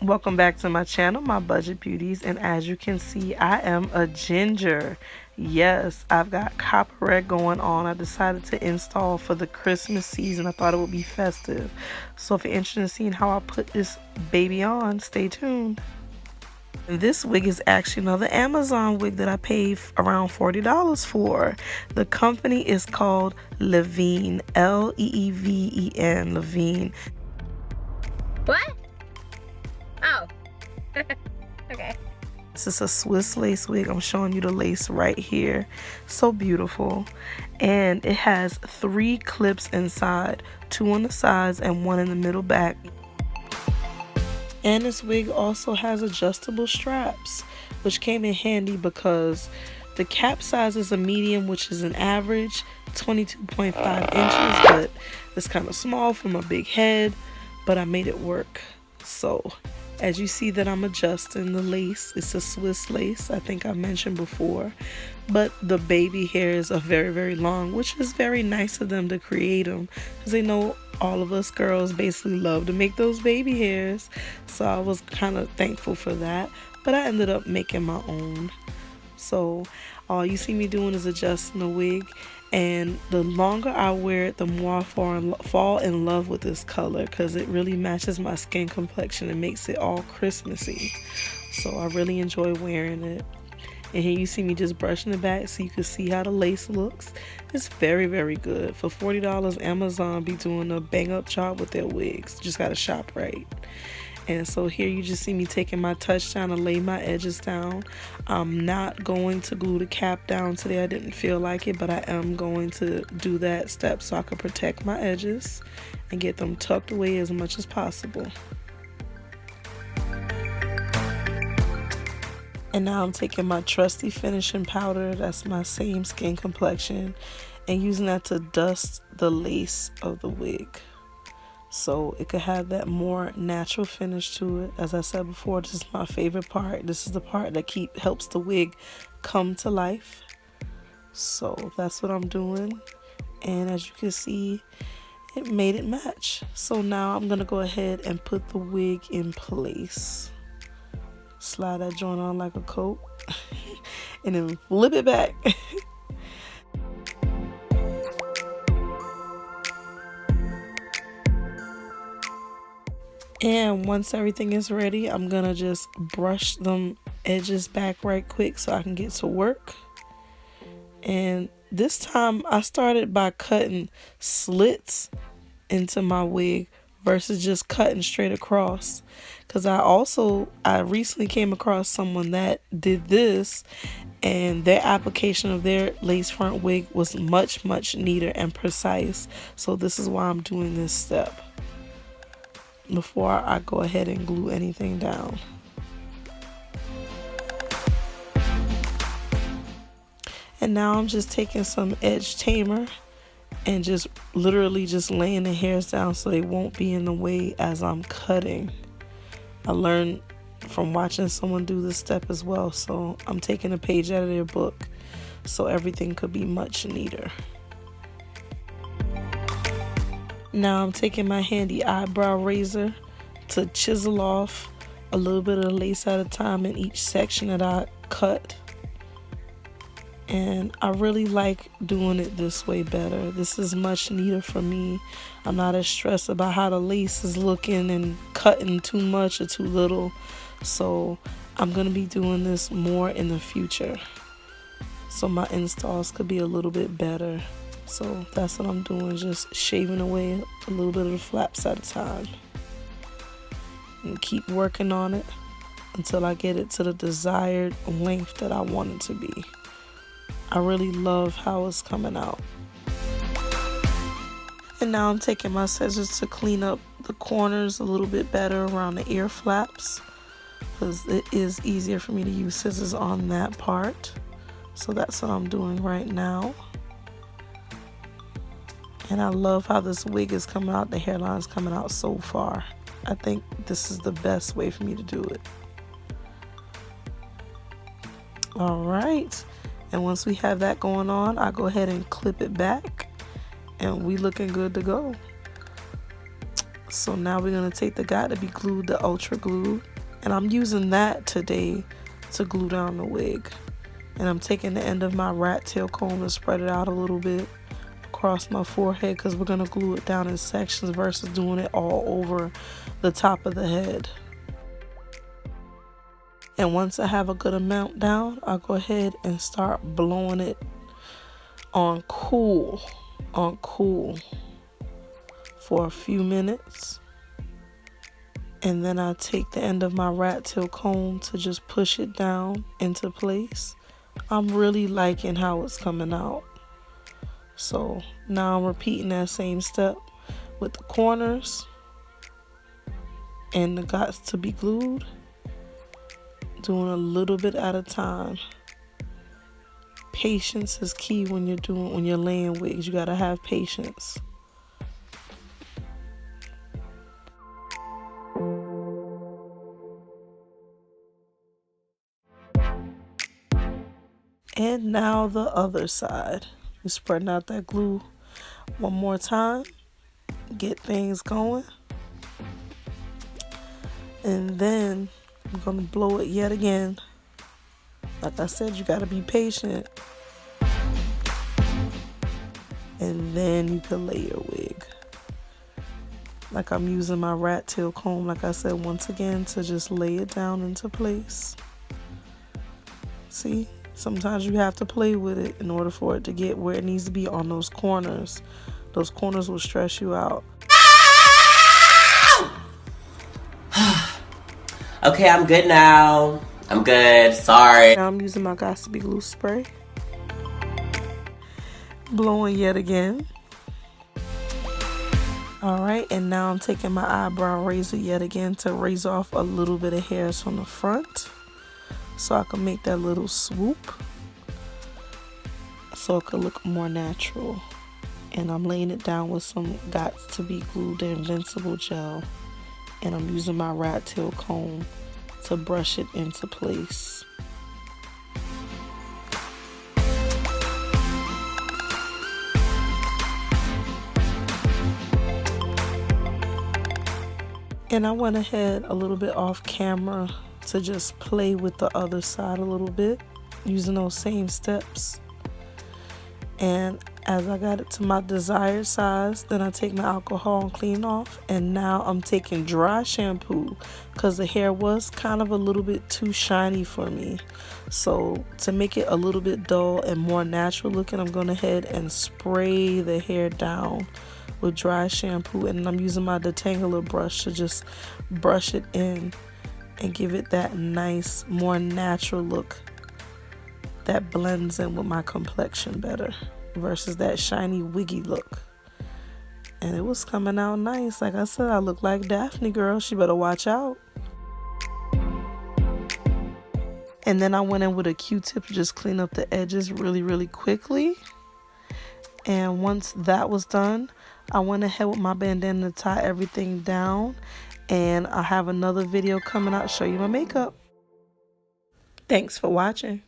Welcome back to my channel, my budget beauties, and as you can see, I am a ginger. Yes, I've got copper red going on. I decided to install for the Christmas season. I thought it would be festive. So if you're interested in seeing how I put this baby on, stay tuned. And this wig is actually another Amazon wig that I paid around $40 for. The company is called Leeven, Leeven, Leeven. What? Oh. Okay. This is a Swiss lace wig. I'm showing you the lace right here. So beautiful. And it has 3 clips inside, 2 on the sides and 1 in the middle back. And this wig also has adjustable straps, which came in handy because the cap size is a medium, which is an average 22.5 inches, but it's kind of small from a big head, but I made it work. So as you see that I'm adjusting the lace, it's a Swiss lace, I think I mentioned before, but the baby hairs are very, very long, which is very nice of them to create them because they know all of us girls basically love to make those baby hairs. So I was kind of thankful for that, but I ended up making my own. So all you see me doing is adjusting the wig, and the longer I wear it, the more I fall in love with this color because it really matches my skin complexion and makes it all Christmassy. So I really enjoy wearing it. And here you see me just brushing it back so you can see how the lace looks. It's very, very good. For $40, Amazon be doing a bang up job with their wigs. Just gotta shop right. And so here you just see me taking my touch down to lay my edges down. I'm not going to glue the cap down today. I didn't feel like it, but I am going to do that step so I can protect my edges and get them tucked away as much as possible. And now I'm taking my trusty finishing powder, that's my same skin complexion, and using that to dust the lace of the wig so it could have that more natural finish to it. As I said before, this is my favorite part. This is the part that helps the wig come to life. So that's what I'm doing, and as you can see, it made it match. So now I'm gonna go ahead and put the wig in place. Slide that joint on like a coat and then flip it back. And once everything is ready, I'm gonna just brush them edges back right quick so I can get to work. And this time I started by cutting slits into my wig versus just cutting straight across, because I recently came across someone that did this, and their application of their lace front wig was much neater and precise. So this is why I'm doing this step before I go ahead and glue anything down. And now I'm just taking some edge tamer and just literally just laying the hairs down so they won't be in the way as I'm cutting. I learned from watching someone do this step as well, so I'm taking a page out of their book so everything could be much neater. Now I'm taking my handy eyebrow razor to chisel off a little bit of the lace at a time in each section that I cut. And I really like doing it this way better. This is much neater for me. I'm not as stressed about how the lace is looking and cutting too much or too little. So I'm going to be doing this more in the future, so my installs could be a little bit better. So that's what I'm doing, just shaving away a little bit of the flaps at a time. And keep working on it until I get it to the desired length that I want it to be. I really love how it's coming out. And now I'm taking my scissors to clean up the corners a little bit better around the ear flaps, because it is easier for me to use scissors on that part. So that's what I'm doing right now. And I love how this wig is coming out. The hairline is coming out so far. I think this is the best way for me to do it. All right. And once we have that going on, I go ahead and clip it back, and we looking good to go. So now we're going to take the guy to be glued, the ultra glue, And I'm using that today to glue down the wig. And I'm taking the end of my rat tail comb and spread it out a little bit across my forehead, because we're going to glue it down in sections versus doing it all over the top of the head. And once I have a good amount down, I'll go ahead and start blowing it on cool for a few minutes. And then I take the end of my rat tail comb to just push it down into place. I'm really liking how it's coming out. So now I'm repeating that same step with the corners and the dots to be glued, doing a little bit at a time. Patience is key when you're laying wigs. You gotta have patience. And now the other side. We're spreading out that glue one more time. Get things going. And then I'm gonna blow it yet again. Like I said, you gotta be patient. And then you can lay your wig. Like I'm using my rat tail comb, like I said, once again, to just lay it down into place. See? Sometimes you have to play with it in order for it to get where it needs to be on those corners. Those corners will stress you out. Okay, I'm good now. I'm good. Sorry. Now I'm using my Got to Be glue spray. Blowing yet again. Alright, and now I'm taking my eyebrow razor yet again to razor off a little bit of hairs from the front, so I can make that little swoop so it could look more natural. And I'm laying it down with some Got to Be Glue, the Invincible gel, and I'm using my rat tail comb to brush it into place. And I went ahead a little bit off camera to just play with the other side a little bit, using those same steps. And as I got it to my desired size, then I take my alcohol and clean off. And now I'm taking dry shampoo because the hair was kind of a little bit too shiny for me. So to make it a little bit dull and more natural looking, I'm going ahead and spray the hair down with dry shampoo, and I'm using my detangler brush to just brush it in and give it that nice, more natural look that blends in with my complexion better versus that shiny wiggy look. And it was coming out nice. Like I said, I look like Daphne girl. She better watch out. And then I went in with a Q-tip to just clean up the edges really quickly. And once that was done, I went ahead with my bandana to tie everything down. And I have another video coming out to show you my makeup. Thanks for watching.